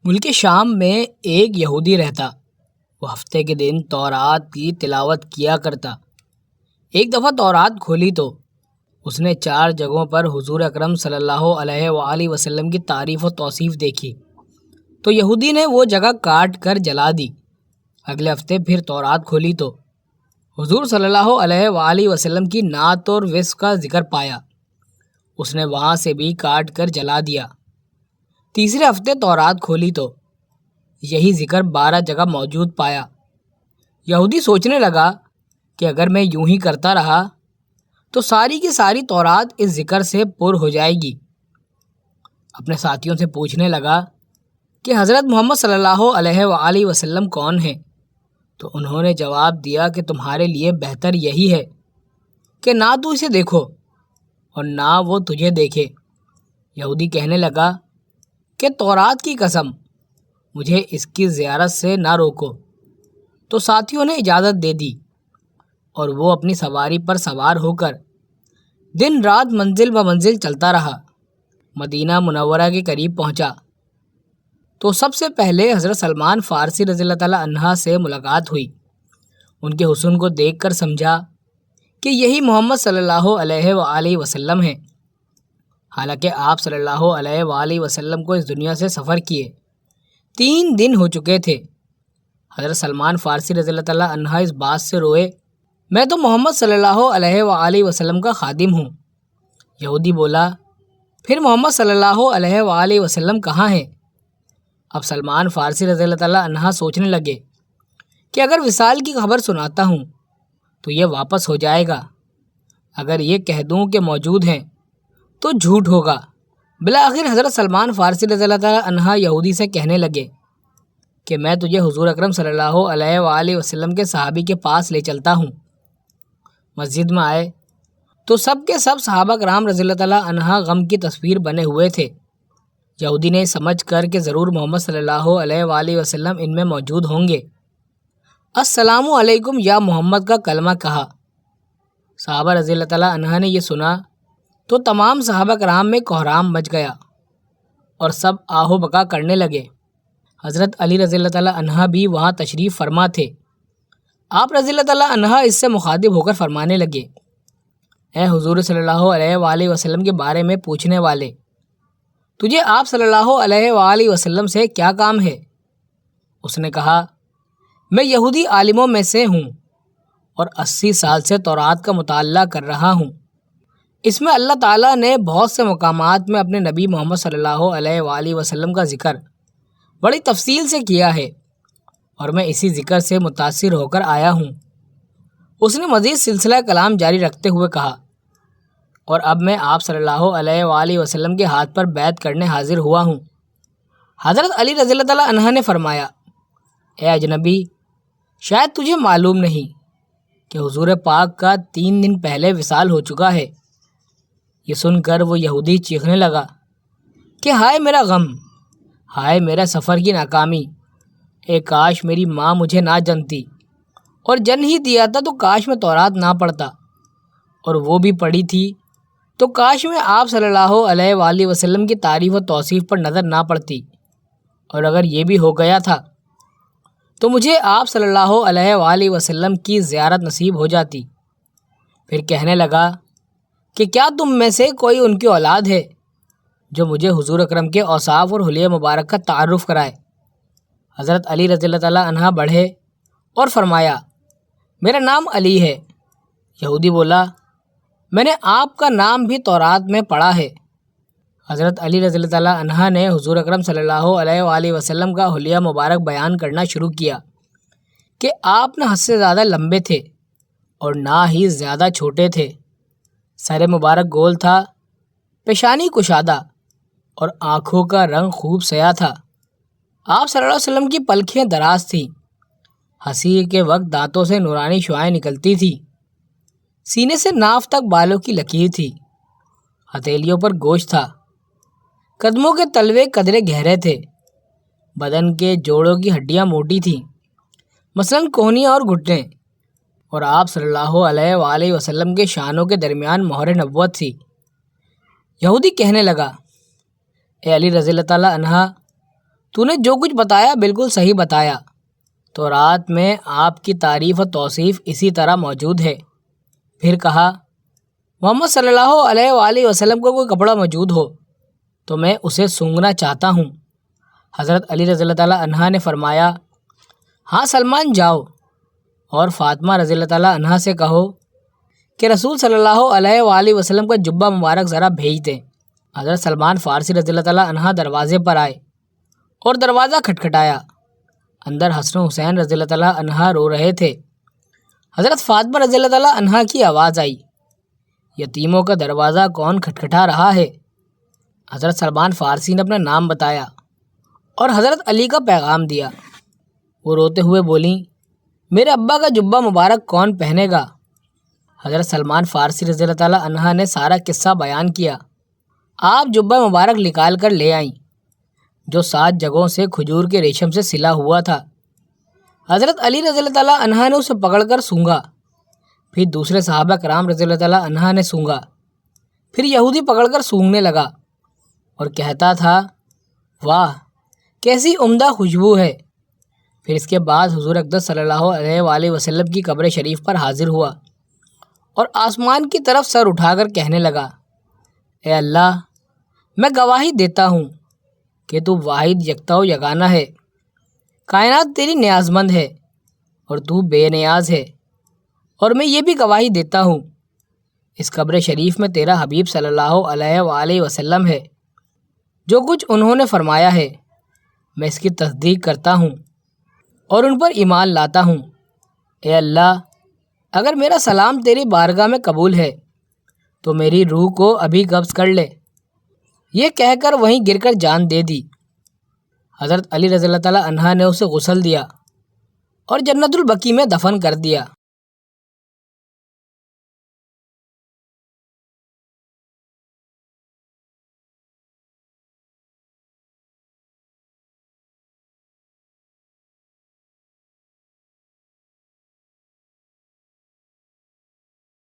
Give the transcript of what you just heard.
ملک شام میں ایک یہودی رہتا۔ وہ ہفتے کے دن تورات کی تلاوت کیا کرتا۔ ایک دفعہ تورات کھولی تو اس نے 4 جگہوں پر حضور اکرم صلی اللہ علیہ وآلہ وسلم کی تعریف و توصیف دیکھی تو یہودی نے وہ جگہ کاٹ کر جلا دی۔ اگلے ہفتے پھر تورات کھولی تو حضور صلی اللہ علیہ وآلہ وسلم کی نعت اور وصف کا ذکر پایا۔ اس نے وہاں سے بھی کاٹ کر جلا دیا۔ تیسرے ہفتے تورات کھولی تو یہی ذکر 12 جگہ موجود پایا۔ یہودی سوچنے لگا کہ اگر میں یوں ہی کرتا رہا تو ساری کی ساری تورات اس ذکر سے پر ہو جائے گی۔ اپنے ساتھیوں سے پوچھنے لگا کہ حضرت محمد صلی اللہ علیہ وآلہ وسلم کون ہیں؟ تو انہوں نے جواب دیا کہ تمہارے لیے بہتر یہی ہے کہ نہ تو اسے دیکھو اور نہ وہ تجھے دیکھے۔ یہودی کہنے لگا کہ تورات کی قسم، مجھے اس کی زیارت سے نہ روکو۔ تو ساتھیوں نے اجازت دے دی اور وہ اپنی سواری پر سوار ہو کر دن رات منزل بہ منزل چلتا رہا۔ مدینہ منورہ کے قریب پہنچا تو سب سے پہلے حضرت سلمان فارسی رضی اللہ تعالیٰ عنہ سے ملاقات ہوئی۔ ان کے حسن کو دیکھ کر سمجھا کہ یہی محمد صلی اللہ علیہ وآلہ وسلم ہیں۔ حالانکہ آپ صلی اللہ علیہ وآلہ وسلم کو اس دنیا سے سفر کیے 3 دن ہو چکے تھے۔ حضرت سلمان فارسی رضی اللہ تعالیٰ عنہ اس بات سے روئے، میں تو محمد صلی اللہ علیہ وآلہ وسلم کا خادم ہوں۔ یہودی بولا، پھر محمد صلی اللہ علیہ وآلہ وسلم کہاں ہیں؟ اب سلمان فارسی رضی اللہ تعالیٰ عنہ سوچنے لگے کہ اگر وصال کی خبر سناتا ہوں تو یہ واپس ہو جائے گا، اگر یہ کہہ دوں کہ موجود ہیں تو جھوٹ ہوگا۔ بالآخر حضرت سلمان فارسی رضی اللہ تعالیٰ عنہ یہودی سے کہنے لگے کہ میں تجھے حضور اکرم صلی اللہ علیہ وآلہ وسلم کے صحابی کے پاس لے چلتا ہوں۔ مسجد میں آئے تو سب کے سب صحابہ کرام رضی اللہ تعالیٰ عنہ غم کی تصویر بنے ہوئے تھے۔ یہودی نے سمجھ کر کہ ضرور محمد صلی اللہ علیہ وآلہ وسلم ان میں موجود ہوں گے، السلام علیکم یا محمد کا کلمہ کہا۔ صحابہ رضی اللہ تعالیٰ عنہ نے یہ سنا تو تمام صحابہ کرام میں کوہرام مچ گیا اور سب آہ و بکا کرنے لگے۔ حضرت علی رضی اللہ تعالیٰ عنہ بھی وہاں تشریف فرما تھے۔ آپ رضی اللہ تعالیٰ عنہ اس سے مخاطب ہو کر فرمانے لگے، اے حضور صلی اللہ علیہ وآلہ وسلم کے بارے میں پوچھنے والے، تجھے آپ صلی اللہ علیہ وآلہ وسلم سے کیا کام ہے؟ اس نے کہا، میں یہودی عالموں میں سے ہوں اور 80 سال سے تورات کا مطالعہ کر رہا ہوں۔ اس میں اللہ تعالیٰ نے بہت سے مقامات میں اپنے نبی محمد صلی اللہ علیہ وآلہ وسلم کا ذکر بڑی تفصیل سے کیا ہے اور میں اسی ذکر سے متاثر ہو کر آیا ہوں۔ اس نے مزید سلسلہ کلام جاری رکھتے ہوئے کہا، اور اب میں آپ صلی اللہ علیہ وآلہ وسلم کے ہاتھ پر بیعت کرنے حاضر ہوا ہوں۔ حضرت علی رضی اللہ تعالیٰ عنہ نے فرمایا، اے اجنبی، شاید تجھے معلوم نہیں کہ حضور پاک کا 3 دن پہلے وصال ہو چکا ہے۔ یہ سن کر وہ یہودی چیخنے لگا کہ ہائے میرا غم، ہائے میرا سفر کی ناکامی، اے کاش میری ماں مجھے نہ جنتی، اور جن ہی دیا تھا تو کاش میں تورات نہ پڑھتا، اور وہ بھی پڑھی تھی تو کاش میں آپ صلی اللہ علیہ وآلہ وسلم کی تعریف و توصیف پر نظر نہ پڑتی، اور اگر یہ بھی ہو گیا تھا تو مجھے آپ صلی اللہ علیہ وآلہ وسلم کی زیارت نصیب ہو جاتی۔ پھر کہنے لگا کہ کیا تم میں سے کوئی ان کی اولاد ہے جو مجھے حضور اکرم کے اوصاف اور حلیہ مبارک کا تعارف کرائے؟ حضرت علی رضی اللہ تعالیٰ عنہ بڑھے اور فرمایا، میرا نام علی ہے۔ یہودی بولا، میں نے آپ کا نام بھی تورات میں پڑھا ہے۔ حضرت علی رضی اللہ تعالیٰ عنہ نے حضور اکرم صلی اللہ علیہ وآلہ وسلم کا حلیہ مبارک بیان کرنا شروع کیا کہ آپ نہ حد سے زیادہ لمبے تھے اور نہ ہی زیادہ چھوٹے تھے، سر مبارک گول تھا، پیشانی کشادہ اور آنکھوں کا رنگ خوب سیاہ تھا۔ آپ صلی اللہ علیہ وسلم کی پلکیں دراز تھیں، ہنسی کے وقت دانتوں سے نورانی شعاعیں نکلتی تھی، سینے سے ناف تک بالوں کی لکیر تھی، ہتھیلیوں پر گوشت تھا، قدموں کے تلوے قدرے گہرے تھے، بدن کے جوڑوں کی ہڈیاں موٹی تھیں، مثلاً کوہنیاں اور گھٹنے، اور آپ صلی اللہ علیہ وآلہ وسلم کے شانوں کے درمیان مہر نبوت تھی۔ یہودی کہنے لگا، اے علی رضی اللہ تعالیٰ عنہ، تو نے جو کچھ بتایا بالکل صحیح بتایا۔ تورات میں آپ کی تعریف اور توصیف اسی طرح موجود ہے۔ پھر کہا، محمد صلی اللہ علیہ وآلہ وسلم کو کوئی کپڑا موجود ہو تو میں اسے سونگھنا چاہتا ہوں۔ حضرت علی رضی اللہ تعالیٰ عنہ نے فرمایا، ہاں سلمان جاؤ اور فاطمہ رضی اللہ تعالیٰ عنہ سے کہو کہ رسول صلی اللہ علیہ وآلہ وسلم کا جبہ مبارک ذرا بھیج دیں۔ حضرت سلمان فارسی رضی اللہ تعالیٰ عنہ دروازے پر آئے اور دروازہ کھٹکھٹایا۔ اندر حسن و حسین رضی اللہ تعالیٰ عنہ رو رہے تھے۔ حضرت فاطمہ رضی اللہ تعالیٰ عنہ کی آواز آئی، یتیموں کا دروازہ کون کھٹکھٹا رہا ہے؟ حضرت سلمان فارسی نے اپنا نام بتایا اور حضرت علی کا پیغام دیا۔ وہ روتے ہوئے بولیں، میرے ابا کا جبہ مبارک کون پہنے گا؟ حضرت سلمان فارسی رضی اللہ تعالیٰ عنہ نے سارا قصہ بیان کیا۔ آپ جبہ مبارک نکال کر لے آئیں جو 7 جگہوں سے کھجور کے ریشم سے سلا ہوا تھا۔ حضرت علی رضی اللہ تعالیٰ عنہ نے اسے پکڑ کر سونگھا، پھر دوسرے صحابہ کرام رضی اللہ تعالیٰ عنہ نے سونگھا، پھر یہودی پکڑ کر سونگھنے لگا اور کہتا تھا، واہ کیسی عمدہ خوشبو ہے۔ پھر اس کے بعد حضور اقدس صلی اللہ علیہ وآلہ وسلم کی قبر شریف پر حاضر ہوا اور آسمان کی طرف سر اٹھا کر کہنے لگا، اے اللہ، میں گواہی دیتا ہوں کہ تو واحد یکتا و یگانہ ہے، کائنات تیری نیاز مند ہے اور تو بے نیاز ہے، اور میں یہ بھی گواہی دیتا ہوں اس قبر شریف میں تیرا حبیب صلی اللہ علیہ وآلہ وسلم ہے۔ جو کچھ انہوں نے فرمایا ہے میں اس کی تصدیق کرتا ہوں اور ان پر ایمان لاتا ہوں۔ اے اللہ، اگر میرا سلام تیری بارگاہ میں قبول ہے تو میری روح کو ابھی قبض کر لے۔ یہ کہہ کر وہیں گر کر جان دے دی۔ حضرت علی رضی اللہ تعالیٰ عنہ نے اسے غسل دیا اور جنت البقیع میں دفن کر دیا۔